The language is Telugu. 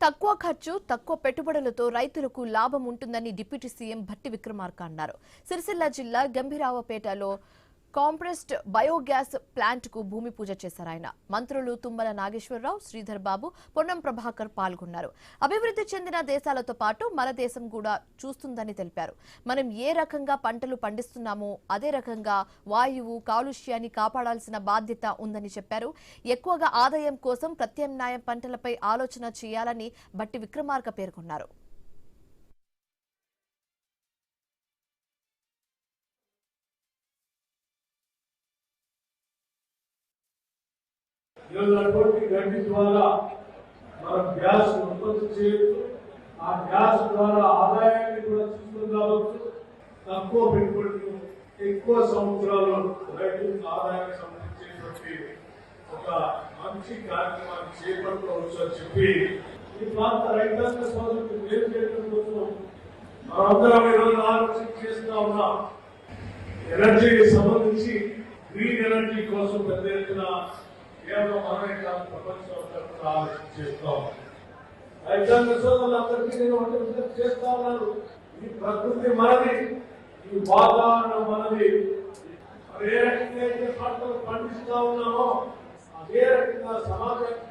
తక్కువ ఖర్చు తక్కువ పెట్టుబడులతో రైతులకు లాభం ఉంటుందని డిప్యూటీ సీఎం భట్టి విక్రమార్క అన్నారు. సిరిసిల్ల జిల్లా గంభీరావుపేటలో కాంప్రెస్డ్ బయోగ్యాస్ ప్లాంట్ కు భూమి పూజ చేశారు. ఆయన మంత్రులు తుమ్మల నాగేశ్వరరావు, శ్రీధర్ బాబు, పొన్నం ప్రభాకర్ పాల్గొన్నారు. అభివృద్ధి చెందిన దేశాలతో పాటు మన దేశం కూడా చూస్తుందని తెలిపారు. మనం ఏ రకంగా పంటలు పండిస్తున్నామో అదే రకంగా వాయువు కాలుష్యాన్ని కాపాడాల్సిన బాధ్యత ఉందని చెప్పారు. ఎక్కువగా ఆదాయం కోసం ప్రత్యామ్నాయ పంటలపై ఆలోచన చేయాలని భట్టి విక్రమార్క పేర్కొన్నారు. గడ్డి ద్వారా మనం గ్యాస్ ఉత్పత్తి చేయొచ్చు. ఆ గ్యాస్ ద్వారా ఆదాయాన్ని కూడా తీసుకుని రావచ్చు. తక్కువ పెట్టుబడులు, ఎక్కువ సంవత్సరాలు రైతులకు ఆదాయాన్ని సంబంధించేటువంటి ఒక మంచి కార్యక్రమాన్ని చేపట్టుకోవచ్చు అని చెప్పి ఈ ప్రాంత రైతాంగ సోదరులకు మేలు చేయడం కోసం మనందరం ఈరోజు ఆలోచన చేస్తా ఉన్నాం. ఎనర్జీకి సంబంధించి గ్రీన్ ఎనర్జీ కోసం పెద్ద ఎత్తున కేవలం మనమే కాదు ప్రపంచం ఆలోచన చేస్తాం. రైతాంగ సోదరులందరికీ నేను విజ్ఞప్తి చేస్తా ఉన్నాను. ఈ ప్రకృతి మనది, ఈ వాతావరణం మనది. మరి ఏ రకంగా అయితే పంటలు పండిస్తా ఉన్నామో అదే రకంగా సమాజానికి